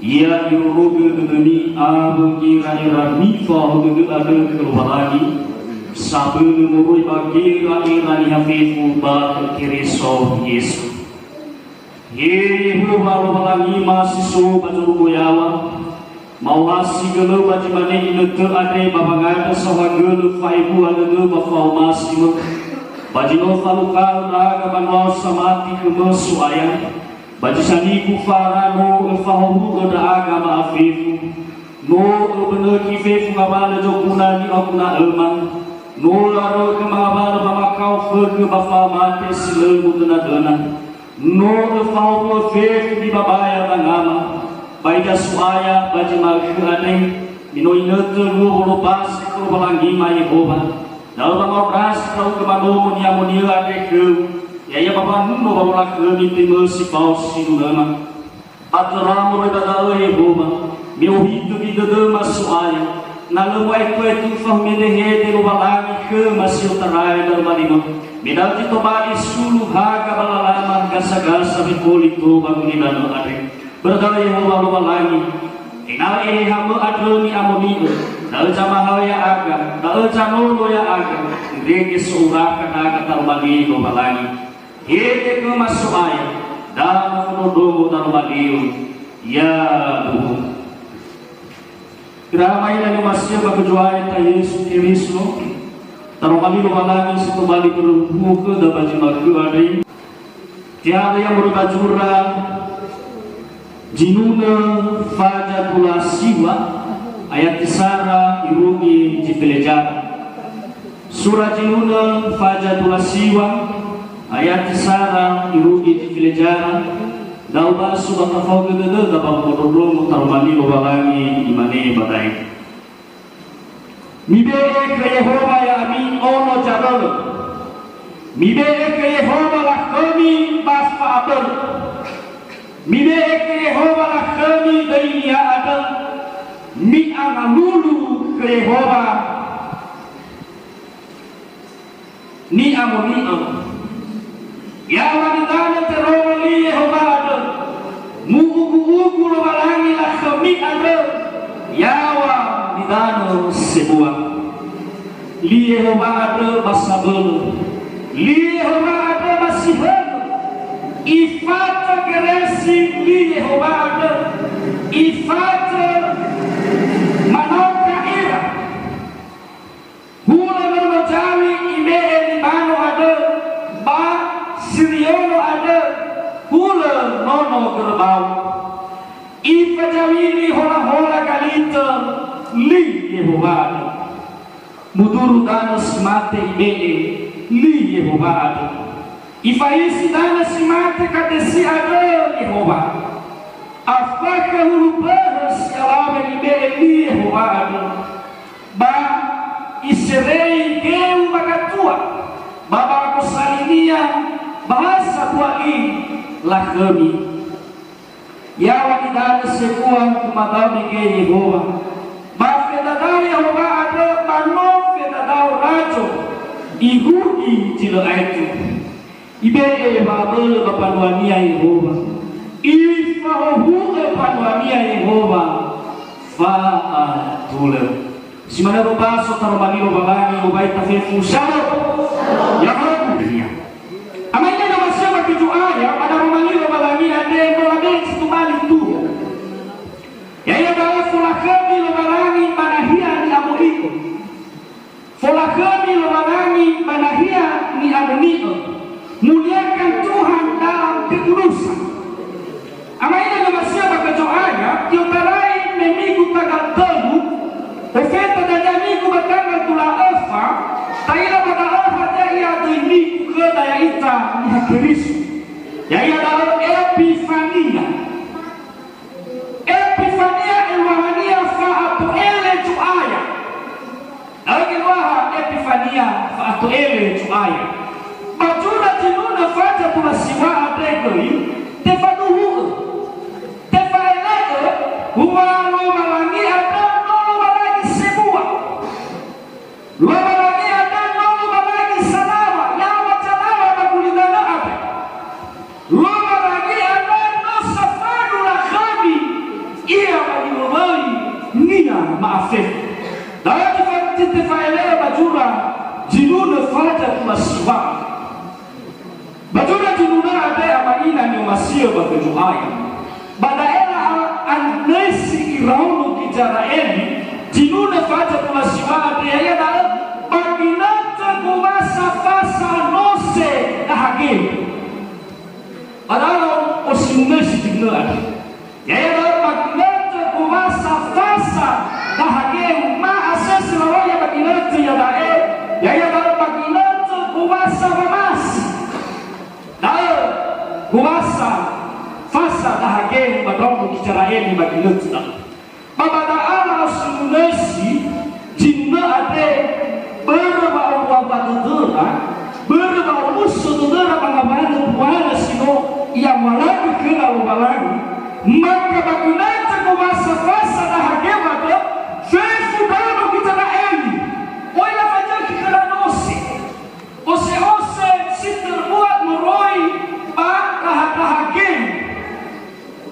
ia iruruge dengeni abu kira mifa hududu ada keluar lagi sabun murui bagi ira hafifu ba kiriso Yesu ye hulu lagi masih su baju yawa mau hasi gelo baji mane inutu ade babangada sawa gelo faibu ade bafau masih baji no falukal raga banwa samati kemesu ayam baji sani kufara no fahu goda agama afifu no bener kifefu ngabala jokuna ni okuna elman no laro kemabala bamakau ke bafa mate silemu dena no fahu fefu di babaya bangama baida suaya baji malku ane mino inetu no lobas ko balangi mai Yehova dalam bangobras kau kemano munia ade ke ya bapa nuno bawa ke binti mersi paus sinulama atramu redada Yehova meu hitu bidada masuaya nalu wai ko itu fahmene hede lo balangi ke masih tarai dalam balimo medal ti tobali sulu haga balalama gasa-gasa bikoli to baguni dano ade berdala Yehova lo balangi inal hamba adoni amoni dal jamaah ya aga dal janolo ya aga dege surah kana kata bagi lo balangi hede ke masuaya dalam kodomo dalam baliu ya Tuhan Ramai dan masih berjuang ta Yesus Kristus taromali lo balangi situ bali berbuku dapat jimaku ada tiada yang berbajura jinuna fajatula siwa ayat tisara irugi jipelejara surah jinuna fajatula siwa ayat tisara irugi jipelejara dauba sudah tafau gede dapat bodoro tarmani lo balangi imane badai mibe ke Yehova ya amin ono jadol mibe ke Yehova lah kami basfa abel mibe ke Yehova lah kami dunia ada mi analulu ke Yehova ni amoni ya wanita terowali Yehova ada mugu-mugu lo balangi lah kami ada yawa nidano sebuah li Yehova ada basabel li Yehova ada basihel ifata geresi li Yehova ada ifata manoka ira hula berjawi ime elimano ada ba Siriono ada hula nono gerbau ifa jawini hola kalita li Yehova ada muduru danos mate ibee li Yehova ada ifa isi danos mate kadesi ada Yehova afaka hulu bahas yalawe ibee li Yehova ada ba iserei geu bakatua baba kusalinia bahasa tuai lah kami ya wanita sekuang kumadami ke Yehova bafedadau Yehova ada mano fedadau rajo ihudi jilo aitu ibe babel bapanuania Yehova ifahu bapanuania Yehova fa'atule simana robaso taromani robalangi robai tafefu syaro ya dunia amanya na masema kitu aya pada romanilo balangi ade no abe situmali tu ya ya dawa fulakami lo balangi manahia ni amuriko fulakami lo balangi manahia ni amuniko muliakan Tuhan dalam kekudusan amanya na masema kitu aya kioperai memigu tagal telu ofeta dan migu batangal tula alfa taila pada alfa dia ini daya ita ni hakirisu ya ia dalam epifania ilwahania fa'atu ele juaya lagi waha epifania fa'atu ele juaya bajuna jinuna faja tulasiwa adegoi tefaduhu tefaelege huwa lo malangi ada lo malangi sebuah lo malangi ada lo malangi salawa yawa calawa bakulidana ada lo malangi ada no safadu la khabi maafif dalam kita faile bajura jinuna faja maswa bajura jinuna ada amaina ni masio bakejuaya badaela anesi iraunu kijaraeli jinuna faja maswa ada ya dalam baginata kumasa fasa nose hakim adalah osinesi jinuna ya dalam baginata kumasa fasa hakim ma asas rawaya baginata ya dae ya dalam baginata kumasa famas dalam kumasa fasa hakim badong kijaraeli baginata babadaala osinesi jinuna ada berbau badudura berbau musudura pangabana buana sino yang malaki kena ubalani maka bagunata kumasa fasa na hagema de fefu dano kita na eli oila fajaki kena nose ose sinterbuat moroi ba na hagem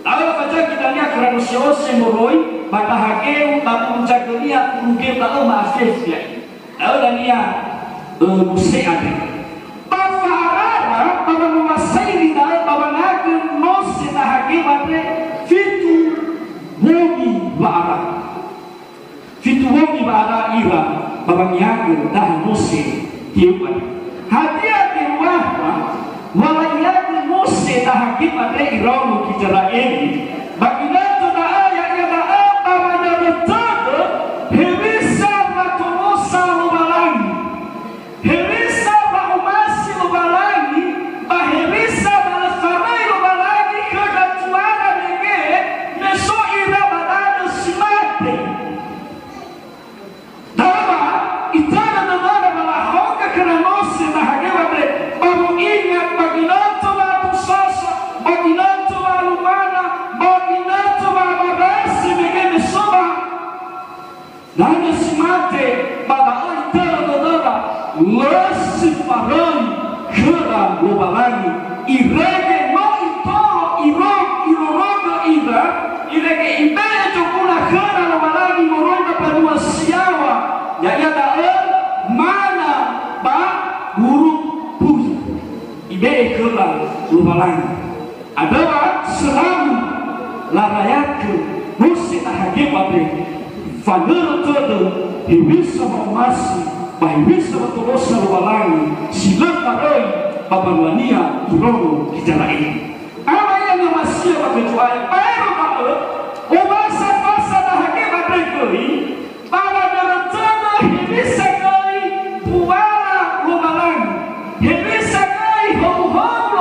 ala fajaki dania kena ose moroi ba na hagem ba menjagania mungkin ba maafif ya ala dania musik ada bafarara baba mumasairi da baba naga nose na hagem ade fitu wongi bara ira baba nyaga dah nose tiupan hati-hati wahwa wala yaga nose na hagem ade iramu kijara ini baginato da aya ya da baba na retado hewisa matomosa ubalangi hewisa ba umasi ubalangi ba hewisa ba farai ubalangi kada tuana nege meso ira badana simate dama itana na bala hoga kana nose na hagema de babu inga baginato ba tusasa baginato ba lumana baginato ba barasi nege mesoba dana simate baba itana na lesi parani kera lobalani irege no itoro iroroga ida irege ibeya jokuna kera lobalani moronda padua siawa ya mana ba guru puja ibeya kera lobalani adalah selalu larayaku musi tahagim abe fanero todo hibisa mamasi bahwisa watosa walangi silakaroi babaluania kirogo kijana ini ama yang masih wakejuai baru baru ubasa fasa na hakima brekoi bala narantana hibisa kai puala walangi hibisa kai homu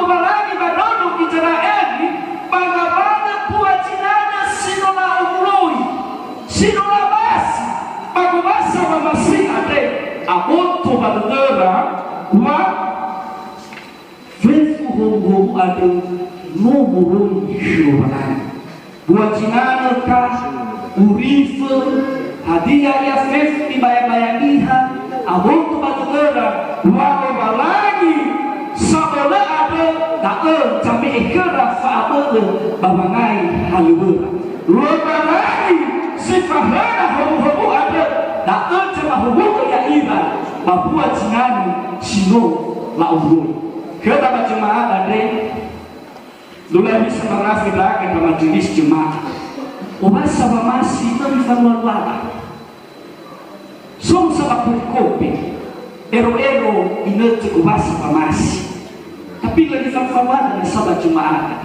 walangi badono kijana ini bangabana puatinana sinola umuloi sinola basi bagubasa mamasi ade amonto badera wa fefu hongo ado no murun shirobana buatinana ka urifu hadiah ya fefu ibaya-bayaniha amonto badera wa obalagi sabola ado dae jami ekera fa'abele babangai halubera robalagi sifahana hongo ado dae jama hongo ya ira babua jinani sino la urui kata berjemaah ada dulu bisa mengafilah ke majelis jemaah ubah sama masih terifan lala som sama kopi ero ini ubah sama masih tapi lagi sama dan sama jemaah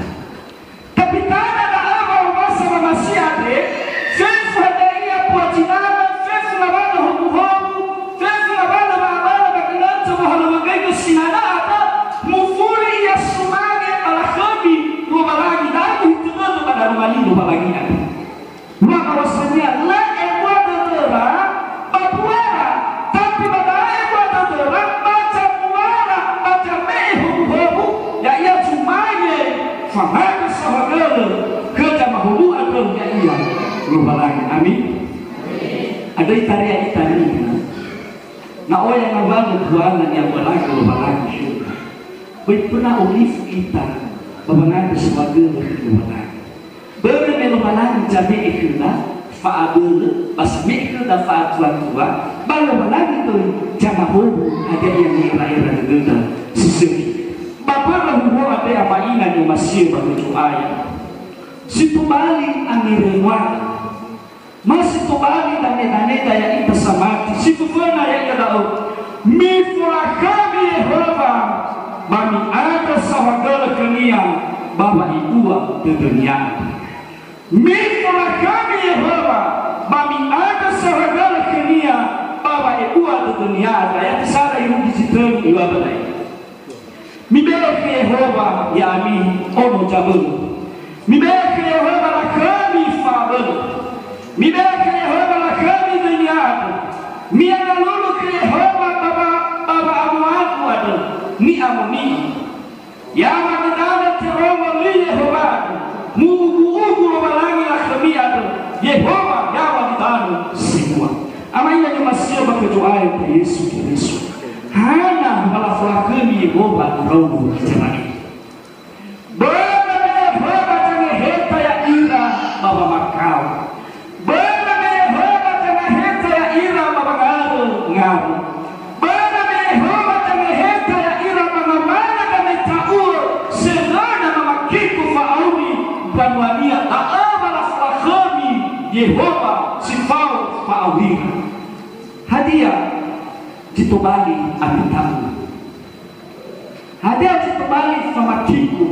tapi tak ada apa ubah sama masih ada fes ada ia buat jinana fes labana homu fes labana labana bagilan sama halu bagai sinana ada mufuri ya sumage alakhabi wabalagi dalu hituna pada rumali wabalagi ada maka wasanya la ekwada tera babuara tapi pada ekwada tera baca muara baca mehu homu ya ia sumaye faham sahabat kerja mahulu atau ya iya wabalagi amin ada itari na oya na bangu buana yang wabalagi wabalagi pernah olif kita babangan sesuatu yang wabalagi benar memang jabe ikuna faadul basmik da faatuatua baru lagi tu jangan hobo ada yang era-era deda sisemi bapak hubo ada apa ina ni masih bagi ayat situ bali anirewa masih tu bali dane daya ita samati situ fana ya dao mifulakami Yehova bami ada sawagala kania baba ikua di dunia mifulakami Yehova bami ada sawagala kania baba ikua di dunia daya tisara ibu digital iwa balai mibeke Yehova ya ami ono jabul mibeke Yehova lakami fabel mibeke Yehova lakami dunia miana lulu ke Yehova baba amuaku ada ni amuni ya manada teromo li Yehova mugu balangi lakami ada Yehova ya wanitanu semua ama ina ni masio bakejoae kwa Yesu Kristo hana malafulakami Yehova roho jamani bwana Yehova tenge heta ya ira baba makao bwana Yehova tenge heta ya ira baba ngaro bwana Yehova tenge heta ya ira baba mana kame tauo senana mama kiko fauni banwania aaba malafulakami Yehova sifao faawira hadiah ditobali amitamu hadia ditobali famatiku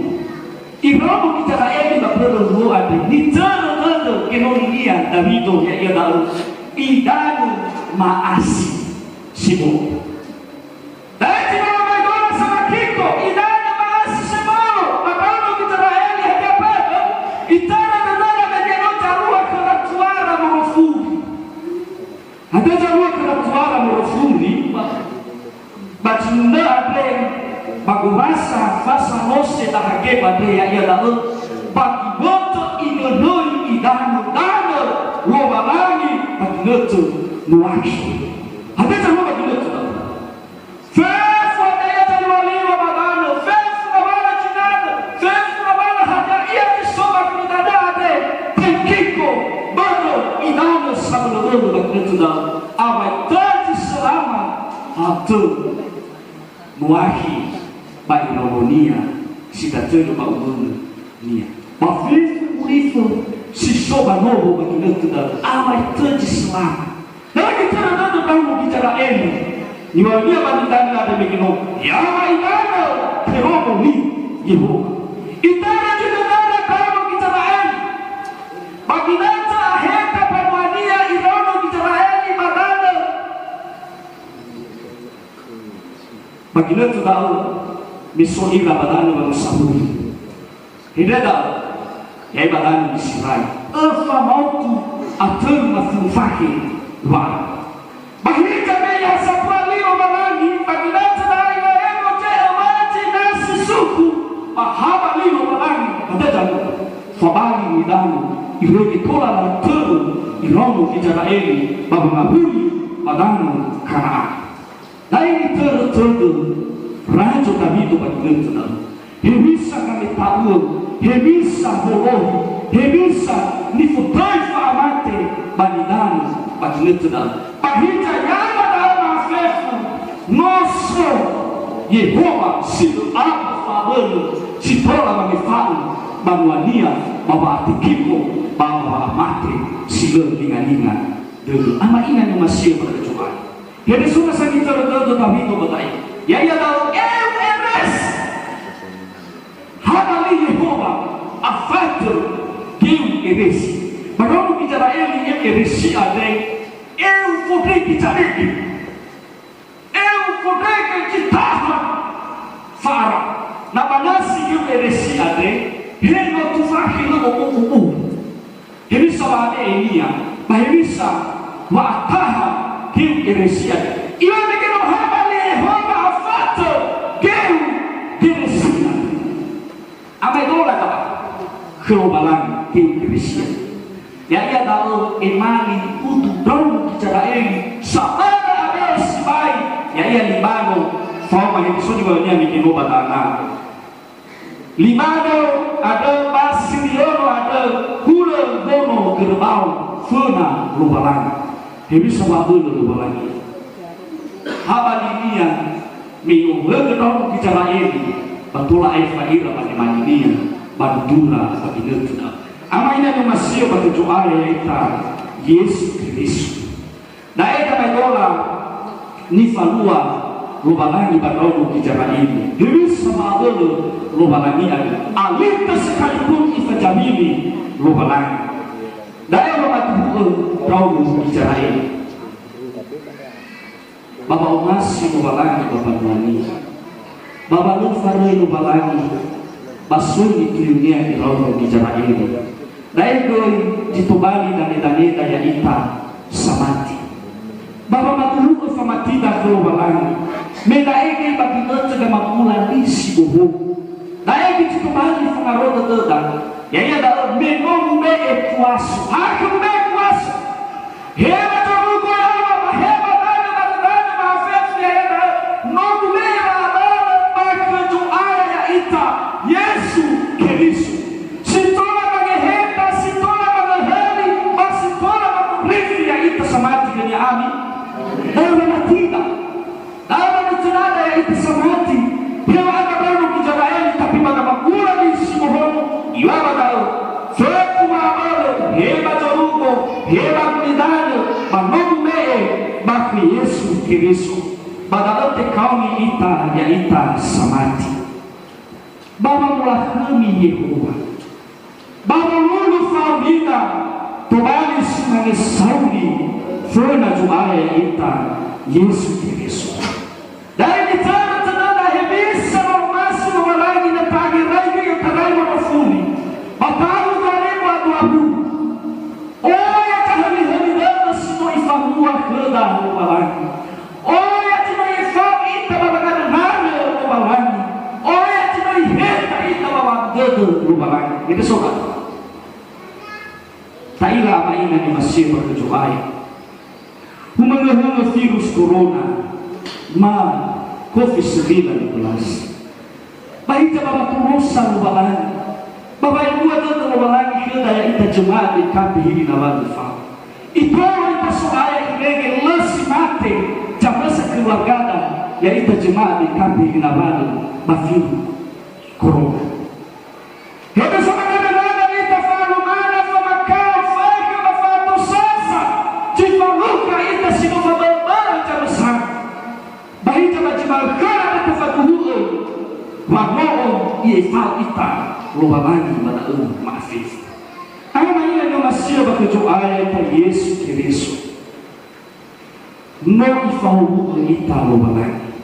iromo Israeli babrado lo ade ni tano kenonia Davido ya dao idanu maasi sibo dati mama dona samakiko idanu maasi sibo babano Israeli hadia baba itana dana megenota ruwa kana tuara marufuni hadia ruwa kana tuara marufuni batunda ade bagurasa fasa mose da hage bade ya da bagiboto inonoi idano dano robalangi baginoto nuashi ade ta roba baginoto fefu ade ya ta waliwa badano fefu bala chinado fefu bala hada iya kisoba kunada ade tenkiko bado idano sabolo baginoto da abai tanti selama atu muahi bai naunia sitatendo baumuna nia mafifu ulifu sisoba novo baginoto da abai tanti selama na kitana nando tangu Israeli niwaambia bandana da begino ya maidano kerobo ni Yehova itana jidana tangu Israeli baginata heka panwania irono Israeli badana baginoto dao misohila badani wa musahuri hidada ya badani Israeli alfa mautu atul mafufahi wa bahika meya safali wa badani baginoto dao ila ego teo maji nasi suku ahaba lino badani badada fabali midani irogi tola la tulu irono Israeli babangabuli badani Kanaan lain tertentu raja Davido baginoto hemisa kami tahu hemisa holohi hemisa nifutai faamate banidani baginoto bahita yama dalam afefu noso Yehova sido apa fabelo sitola magifalu banwania baba atikiko baba amate silo linga-linga dulu ama ina ni masih berkecuali jadi sudah sakit terdodo Davido batai ya dao eres habali Yehova afato Deus eresi bagamo Israeli eresi ade eu fodei kitariki eu fodei kitahma fara na banasi eu eresi ade heno tufahi no kuku hemisa baade enia mahemisa wa ataha Deus eresia iwa megeno habali Yehova afato Deus eresia amedola kaba kerobalan Deus eresia ya dao emali utu dong Israeli sabada abes bai ya Libano forma episode wanya mikino batana Libano ada Basiliono ada Hula Bono Gerbau Funa Hebi sama dulu lagi. Haba dunia minggu kedong bicara ini batulah air faira bagi dunia bandura bagi negara. Ama ini ada masih bagi doa kita Yesus Kristus. Dae kami dola ni falua lubalangi bandong bicara ini. Hebi sama dulu lubalangi ada. Alita sekalipun kita jamini lubalangi. Dae bapak kau bicara ini. Bapak umasi lubalangi bapak nuani, bapak lufaroi lubalangi, basuni dunia di laut bicara ini. Dai koi ditubali dan daya ita samati. Bapak matulu samati dah lubalangi. Medai koi bagi nerja makulan di sibuhu. Dai ditubali pengaruh terdan. Yang ada menong me kuasu, aku me kuasu. Hebat terlalu kau hebat. Yesu Kristo sitola mageheta sitola magaheli basitola magrifi ya ita samati kanya ami dawa natida dawa natunada ya ita samati hewa agabano kijabaeli tapi magabagula ni simohono iwaba dao fetu maabalo heba jorugo heba kunidano manogu mee baku Yesu Kristo badalote kaumi ita ya ita samati. Bapa mula kami Yehova, Bapa mulu faulina, tobali sungai saudi, fena juara kita Yesus Kristus. Dari kita tanda hebisa masuk lagi na pagi lagi yang terai manafuni, batalu dari abu. Oh ya kami hendak semua ifamua kerja lagi. Oh ya cuma ifam kita babakan nara lagi. Oh ya cuma kita bawa gede lubalangi. Itu sobat. Taila apa ini yang masih berkecuali. Humanga virus corona, COVID-19. Baik bapak turusan lubalangi. Bapak ibu ada lubalangi ke daya kita jemaat di kampi ini nawan fal. Itu kita soalnya kira lesi mati jam keluarga ya kita jemaat di kampi ini nawan mafir corona. Kita sama dengan kita falu mana sama kau fakir mafatu sasa. Jika luka kita sino mabal jam sang. Baik jemaat kana kita fatuhu. Wahmo ia fal kita lubalangi mana maafif. Ama ini yang masih berkecuali pada Yesus Kristus. No ifau kita lubalangi.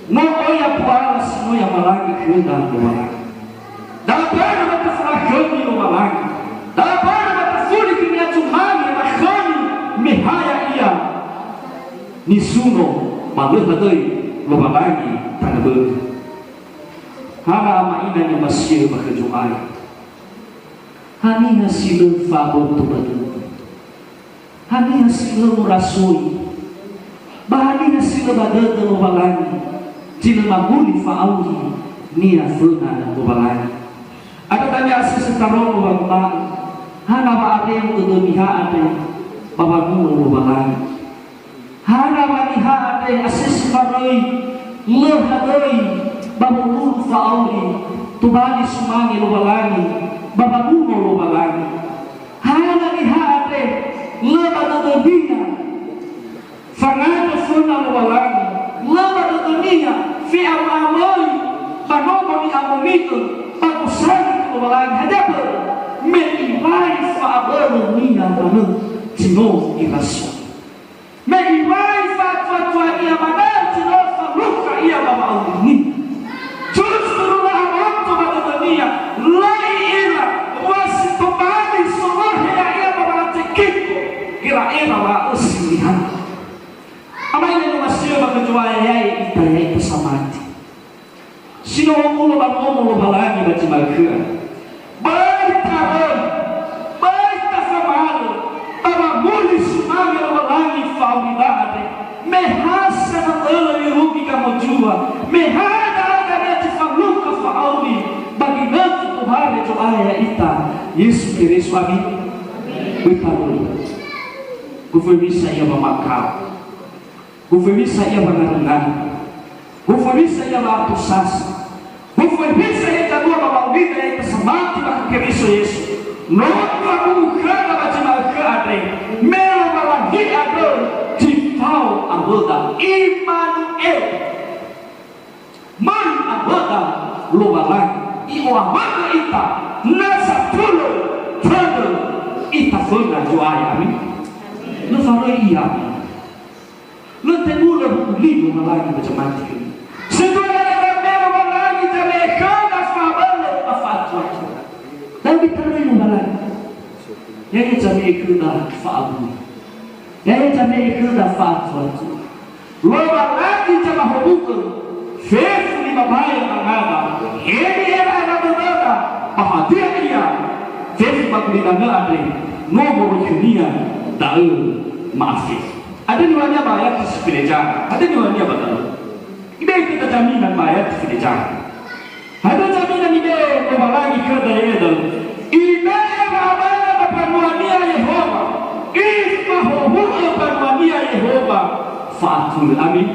No oya pualas no yang malangi kena lubalangi. Dapat kita fragami lubalangi. Dapat kita fuli kini tumani makhani mihaya ia. Nisuno malu hadai lubalangi tanah ber. Hana ama ini yang masih berkecuali. Hani hasil favor tu batu, hani hasil murasui, bahani hasil badat lubalangi, jika mabuli fauli nia funa lubalangi. Ada tanya asis sekarang lubalangi, hana ba ada yang kedemiha ada, babamu lubalangi, hana ba niha ada asis sekarang lehadai, babamu fauli, tubali sumangi lubalangi. Bapak bumo lubalangi, hana ihate leba dunia, fangada funa lubalangi, leba dunia, fi amamoi, banomo ni amomito, bagusani lubalangi, hadapo, meibai faabaru nina banu, tino iraso, meibai fatwa ia mana, tino faluka ia bapa ini, justru lah untuk dunia, kira-kira wa usilihan. Apa ini masih berkecuali yai itu samati. Sino mulo balangi baca malkira. Baik tafamal, tama mulis mami balangi faulidade. Mehasa na ela irubi kamojua. Mehada ada tifaluka fauli. Bagi nanti Tuhan itu ayat ita Yesus Kristus amin. Berkabul. Gufemisa ia mamakau, gufemisa ia mengarengan, gufemisa ia matusas, gufemisa ia jadua mawawida ia kesemati baka Kristo Yesus. Nota bukan macam ada, melo malagi ada tifau anggota Immanuel, man anggota lobalang, io amaka ita nasa tulo tulo ita funa juaya amin. Lo farò iya, lo tenulo libo malagi macam mati. Sedunia ada melo malagi jadi kada fabelo afatwa. Tapi terlalu malagi. Yang jadi kada fabu. Yang jadi kada fatwa. Lo malagi jadi hukum. Fefu ni mabaya mangaba. Ini era na berbeda. Pahatia dia. Fefu bakulina ada. Nomor dunia tahu maafin. Ada niwanya bayar di sepedeja. Ada niwanya betul. Ibe kita jaminan bayar di sepedeja. Ada jaminan ibe lagi kerja itu. Ibe bayar panuania Yehova. Isma huwa panuania Yehova. Fatul amin.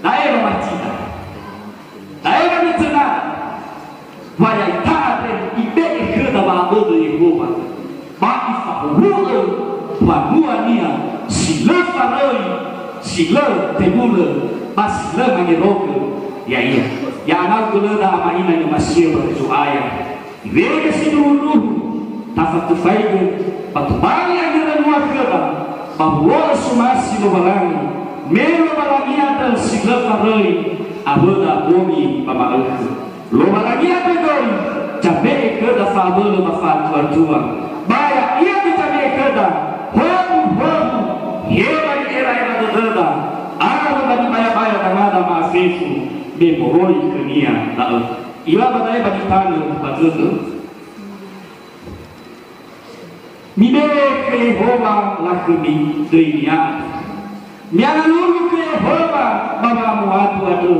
Daerah macina. Daerah macina. Wajah taat ibe kerja bahagia Yehova. Bagi fahuwa panuania sila faroi sila temula basila mangeroke ya iya ya anak gula da amaina ni masih berjuaya ibe sidulu tafatu faidu patubali agara luar keba bahwa sumasi no balangi melo balangi ada sila faroi aboda bumi pamaku lo balangi ada doi jabe ke da fabelo mafatu artua baya ia kita kada homu heba ni era dada ana bani baya tangada maafifu be moroi kenia ta ila badai bani tanu batutu mide ke Yehova lakumi dunia miana lulu ke Yehova baba muatu adu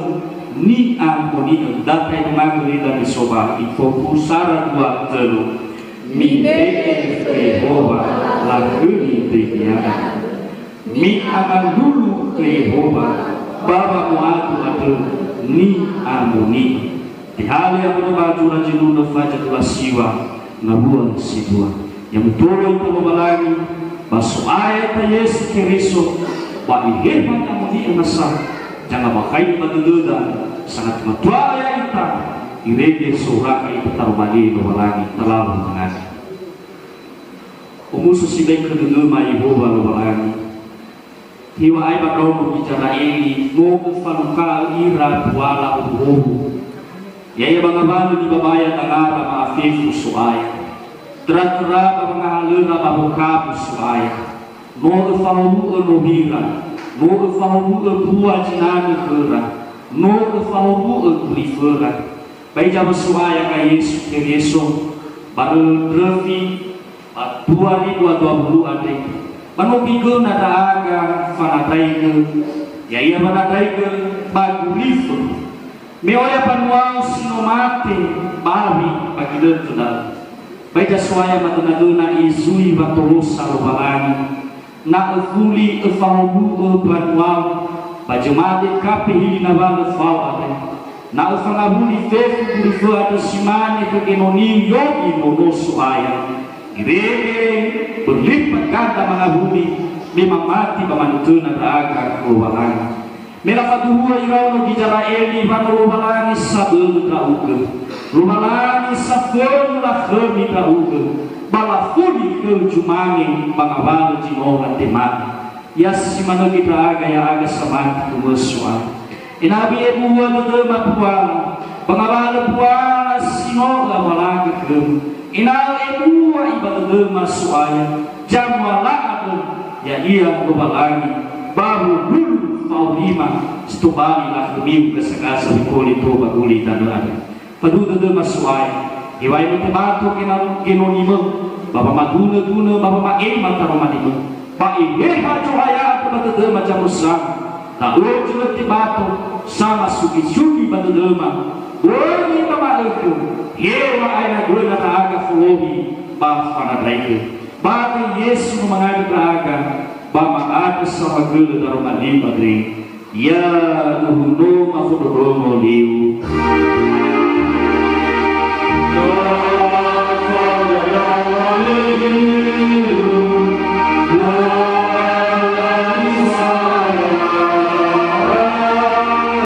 ni ampuni datai mangu ida disoba ifoku sara dua telu mide Yehova lakumi dunia mi akan dulu ke Yehova baba muatu adu ni amuni di hal yang berbaju rajin fajar wasiwa ngabuan sidua yang turun ke lagi basu ayat Yesus Kristus wa ihirman amuni nasa jangan makai madududa sangat matua ya ita irege surah itu tarumani lagi terlalu mengani umusu sidai kedua Yehova lagi hiwa ai bakau bicara ini mau faluka ira wala uhu ya bangabalu di babaya tangara maafifu suaya tera-tera bangahaluna babuka suaya mau falu lohira mau falu buah jinani kera mau falu kulifera baik jam suaya ka Yesus baru revi 2020 ada manupigul na daaga fanatay ya iya manatay bagulifo me olha panuang sinomate babi pagidon tudal baita suaya matunaduna izui batulus sarubalani na ufuli ufahubu panuang bajumade kape hili na bala fawate na ufangabuli fefu kulifo ato simane kagenonim yogi mono suaya Irene berlipat ganda menghuni memang mati pemanutuna raga kerubahan. Melafatuhua irau di jala eli panurubalangi sabun trauke. Rubalangi sabun lah kemi trauke. Balafuni ke jumangi bangabalu jinohan temati. Yas simano kita aga ya aga samati kumuswa. Inabi ebuwa nudema puala. Bangabalu puala sinoga balagi kemu. Inal ebuwa ibadema suaya jamwala adu ya iya rubalangi baru dulu faulima stubali lah kemiu kesegasa bikoli to baguli tanada paduda de masuaya iwai mutebatu kenonimo baba maduna duna baba mae mataromanimo ba iheha cuhaya atubadema jamusa ta uju tibatu sama sugi badudema Woi mama itu, hewa aina gula taaga fulobi baf pada mereka. Bagi Yesus mengadu taaga, sama gede dalam mandi madri ya nuhuno mafudomo liu